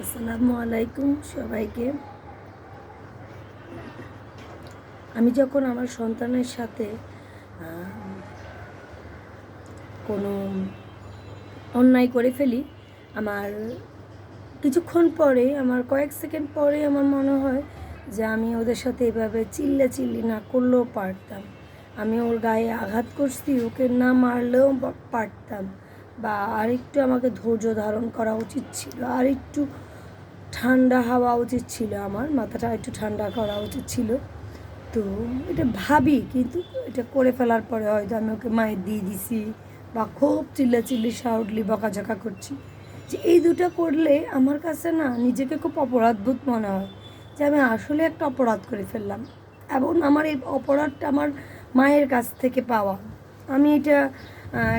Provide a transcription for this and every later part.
আসসালামু আলাইকুম সবাইকে। আমি যখন আমার সন্তানের সাথে কোনো অন্যায় করে ফেলি, আমার কিছুক্ষণ পরে, আমার কয়েক সেকেন্ড পরে আমার মনে হয় যে আমি ওদের সাথে এভাবে চিল্লাচিল্লি না করলেও পারতাম। আমি ওর গায়ে আঘাত করছি, ওকে না মারলেও পারতাম, বা আরেকটু আমাকে ধৈর্য ধারণ করা উচিত ছিল, আরেকটু ঠান্ডা হওয়া উচিত ছিল, আমার মাথাটা একটু ঠান্ডা করা উচিত ছিল। তো এটা ভাবি, কিন্তু এটা করে ফেলার পরে হয়তো আমি ওকে মায়ের দিয়ে দিছি, বা খুব চিল্লাচিল্লি সাউডলি বকাঝকা করছি, যে এই দুটো করলে আমার কাছে না নিজেকে খুব অপরাধবোধ মনে হয়, যে আমি আসলে একটা অপরাধ করে ফেললাম, এবং আমার এই অপরাধটা আমার মায়ের কাছ থেকে পাওয়া। আমি এটা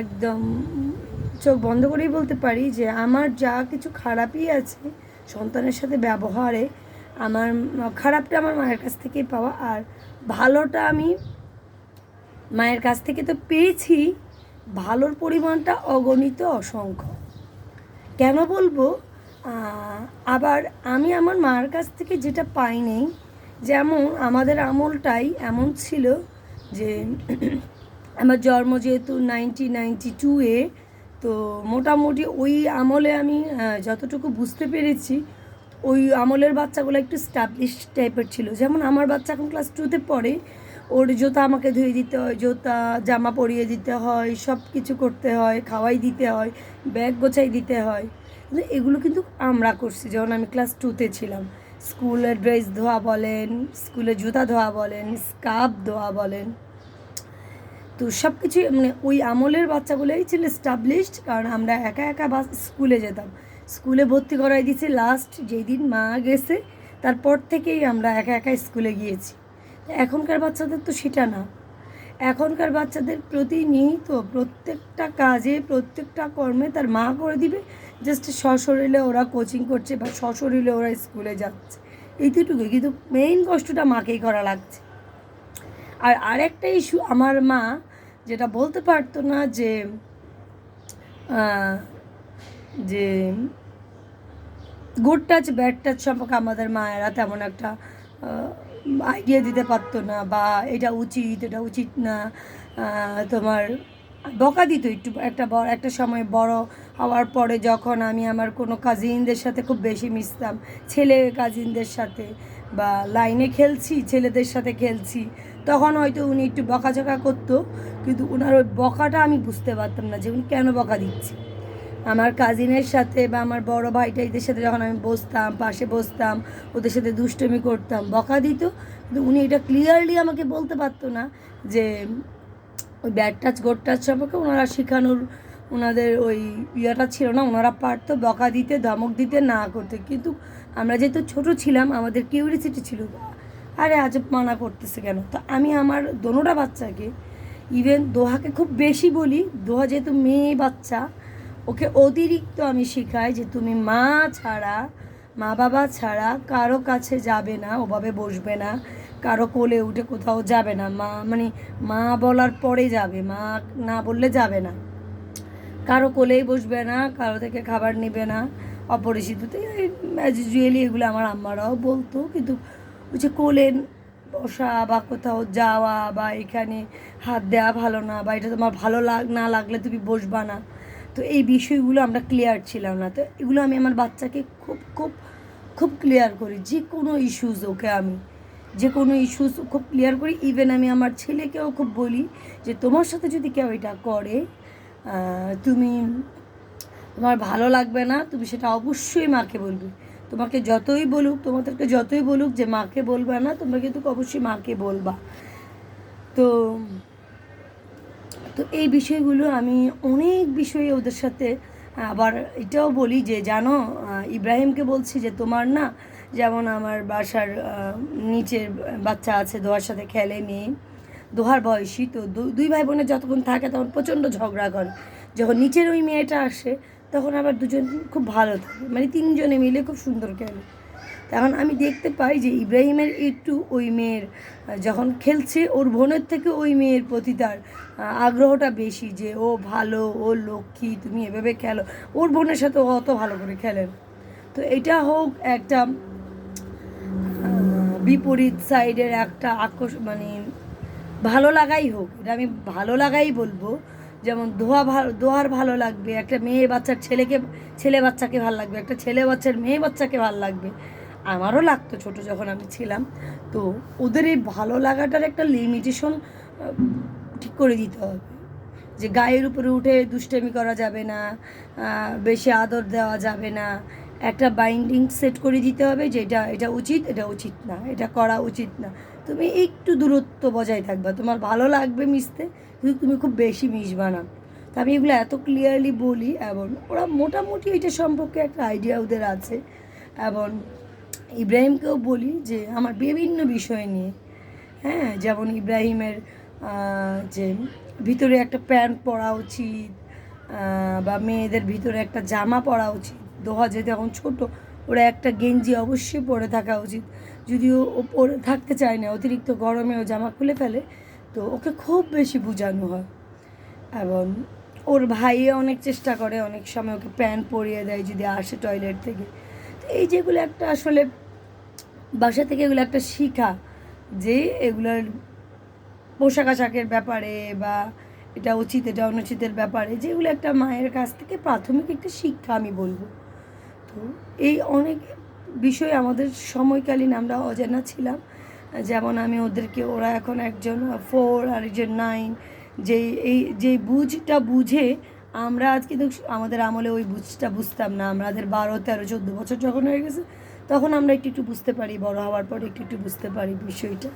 একদম চোখ বন্ধ করেই বলতে পারি যে আমার যা কিছু খারাপই আছে সন্তানের সাথে ব্যবহারে, আমার খারাপটা আমার মায়ের কাছ থেকেই পাওয়া, আর ভালোটা আমি মায়ের কাছ থেকে তো পেয়েছি, ভালোর পরিমাণটা অগণিত, অসংখ্য। কেন বলবো, আবার আমি আমার মার কাছ থেকে যেটা পাইনি, যেমন আমাদের আমলটাই এমন ছিল যে আমার জন্ম যেহেতু 1992-এ, তো মোটামুটি ওই আমলে আমি যতটুকু বুঝতে পেরেছি, ওই আমলের বাচ্চাগুলো একটু স্টাবলিশ টাইপের ছিল। যেমন আমার বাচ্চা এখন ক্লাস 2-তে পড়ে, ওর জুতা আমাকে ধুয়ে দিতে হয়, জুতা জামা পরিয়ে দিতে হয়, সব কিছু করতে হয়, খাওয়াই দিতে হয়, ব্যাগ গোছাই দিতে হয়। কিন্তু এগুলো কিন্তু আমরা করছি যখন আমি ক্লাস 2-তে ছিলাম। স্কুলের ড্রেস ধোয়া বলেন, স্কুলের জুতা ধোয়া বলেন, স্কার্ফ ধোয়া বলেন, তো সব কিছুই মানে ওই আমলের বাচ্চাগুলোই ছিল স্টাবলিশড, কারণ আমরা একা একা স্কুলে যেতাম। স্কুলে ভর্তি করাই দিয়েছি লাস্ট যেই দিন মা গেছে, তারপর থেকেই আমরা একা একা স্কুলে গিয়েছি। এখনকার বাচ্চাদের তো সেটা না। এখনকার বাচ্চাদের প্রতিনিয়ত প্রত্যেকটা কাজে, প্রত্যেকটা কর্মে তার মা করে দিবে, জাস্ট সশরীরে ওরা কোচিং করছে বা সশরীরে ওরা স্কুলে যাচ্ছে, এইটুকুই। কিন্তু মেইন কষ্টটা মাকেই করা লাগছে। আর আরেকটা ইস্যু, আমার মা যেটা বলতে পারতো না যে যে গুড টাচ ব্যাড টাচ সম্পর্কে আমাদের মায়েরা তেমন একটা আইডিয়া দিতে পারতো না, বা এটা উচিত এটা উচিত না। তোমার বকা দিত একটু, একটা সময় বড় হওয়ার পরে, যখন আমি আমার কোনো কাজিনদের সাথে খুব বেশি মিশতাম, ছেলে কাজিনদের সাথে, বা লাইনে খেলছি ছেলেদের সাথে খেলছি, তখন হয়তো উনি একটু বকাঝকা করতো, কিন্তু ওনার ওই বকাটা আমি বুঝতে পারতাম না যে উনি কেন বকা দিচ্ছে। আমার কাজিনের সাথে বা আমার বড় ভাইটাইদের সাথে যখন আমি বসতাম, পাশে বসতাম, ওদের সাথে দুষ্টুমি করতাম, বকা দিত, কিন্তু উনি এটা ক্লিয়ারলি আমাকে বলতে পারতো না যে ওই ব্যাড টাচ গুড টাচ সম্পর্কে ওনারা শেখানোর, ওনাদের ওই ইয়েটা ছিল না। ওনারা পারতো বকা দিতে, ধমক দিতে, না করতে, কিন্তু আমরা যেহেতু ছোটো ছিলাম, আমাদের কিউরিয়াসিটি ছিল, আরে আজব মানা করতেছে কেন। তো আমি আমার দোনোটা বাচ্চাকে, ইভেন দোহাকে খুব বেশি বলি, দোহা যেহেতু মেয়ে বাচ্চা, ওকে অতিরিক্ত আমি শেখাই যে তুমি মা ছাড়া, মা বাবা ছাড়া কারো কাছে যাবে না, ওভাবে বসবে না, কারো কোলে উঠে কোথাও যাবে না, মা মানে মা বলার পরে যাবে, মা না বললে যাবে না, কারো কোলেই বসবে না, কারো থেকে খাবার নেবে না, অপরিচিততে অ্যাজ ইউজুয়ালি এগুলো আমার আম্মারাও বলতো। কিন্তু ওই যে কোলে বসা বা কোথাও যাওয়া বা এখানে হাত দেওয়া ভালো না, বা এটা তোমার ভালো না লাগলে তুমি বসবা না, তো এই বিষয়গুলো আমরা ক্লিয়ার ছিলাম না। তো এগুলো আমি আমার বাচ্চাকে খুব খুব খুব ক্লিয়ার করি, যে কোনো ইস্যুস ওকে আমি, যে কোনো ইস্যুস খুব ক্লিয়ার করি। ইভেন আমি আমার ছেলেকেও খুব বলি যে তোমার সাথে যদি কেউ এটা করে, তুমি, তোমার ভালো লাগবে না, তুমি সেটা অবশ্যই মাকে বলবে। তোমাকে যতই বলুক, তোমাদেরকে যতই বলুক যে মাকে বলবা না, তোমরা কিন্তু অবশ্যই মাকে বলবা। তো তো এই বিষয়গুলো আমি অনেক বিষয়ে ওদের সাথে, আবার এটাও বলি যে জানো, ইব্রাহিমকে বলছি যে তোমার না, যেমন আমার বাসার নিচের বাচ্চা আছে, দোহার সাথে খেলে মেয়ে, দোহার বয়সী, তো দুই ভাই বোনের যতক্ষণ থাকে তখন প্রচণ্ড ঝগড়া করে, যখন নিচের ওই মেয়েটা আসে তখন আবার দুজন খুব ভালো থাকে, মানে তিনজনে মিলে খুব সুন্দর খেলে। তখন আমি দেখতে পাই যে ইব্রাহিমের একটু ওই মেয়ের যখন খেলছে, ওর বোনের থেকে ওই মেয়ের প্রতি তার আগ্রহটা বেশি, যে ও ভালো, ও লক্ষ্মী, তুমি এভাবে খেলো। ওর বোনের সাথে ও অত ভালো করে খেলে না। তো এটা হোক একটা বিপরীত সাইডের একটা মানে ভালো লাগাই হোক, এটা আমি ভালো লাগাই বলবো। যেমন দোহার ভালো লাগবে, একটা মেয়ে বাচ্চার ছেলে বাচ্চাকে ভালো লাগবে, একটা ছেলে বাচ্চার মেয়ে বাচ্চাকে ভালো লাগবে। আমারও লাগতো ছোট যখন আমি ছিলাম। তো ওদের এই ভালো লাগাটার একটা লিমিটেশন ঠিক করে দিতে হবে, যে গায়ের উপরে উঠে দুষ্টামি করা যাবে না, বেশি আদর দেওয়া যাবে না। একটা বাইন্ডিং সেট করে দিতে হবে যে এটা উচিত, এটা উচিত না, এটা করা উচিত না। তুমি একটু দূরত্ব বজায় থাকবা, তোমার ভালো লাগবে মিশতে, কিন্তু তুমি খুব বেশি মিশবা না। তো আমি এগুলো এত ক্লিয়ারলি বলি, এবং ওরা মোটামুটি এটা সম্পর্কে একটা আইডিয়া ওদের আছে। এবং ইব্রাহিমকেও বলি যে আমার বিভিন্ন বিষয় নিয়ে, হ্যাঁ, যেমন ইব্রাহিমের যে ভিতরে একটা প্যান্ট পরা উচিত, বা মেয়েদের ভিতরে একটা জামা পরা উচিত। দোহা যেহেতু এখন ছোটো, ওরা একটা গেঞ্জি অবশ্যই পরে থাকা উচিত। যদিও ও পরে থাকতে চায় না, অতিরিক্ত গরমে ও জামা খুলে ফেলে, তো ওকে খুব বেশি বোঝানো হয়। এবং ওর ভাইয়ে অনেক চেষ্টা করে, অনেক সময় ওকে প্যান্ট পরিয়ে দেয় যদি আসে টয়লেট থেকে। তো এই যেগুলো একটা আসলে বাসা থেকে এগুলো একটা শিখা, যে এগুলোর পোশাক আশাকের ব্যাপারে বা এটা উচিত এটা অনুচিতের ব্যাপারে, যেগুলো একটা মায়ের কাছ থেকে প্রাথমিক একটা শিক্ষা আমি বলবো। তো এই অনেক বিষয় আমাদের সময়কালীন আমরা অজানা ছিলাম। যেমন আমি ওদেরকে, ওরা এখন একজন 4 আর একজন 9, যে বুঝটা বুঝে, আমরা আজ কিন্তু আমাদের আমলে ওই বুঝটা বুঝতাম না। আমাদের 12, 13, 14 বছর যখন হয়ে গেছে, তখন আমরা একটু একটু বুঝতে পারি, বড় হওয়ার পর একটু একটু বুঝতে পারি বিষয়টা।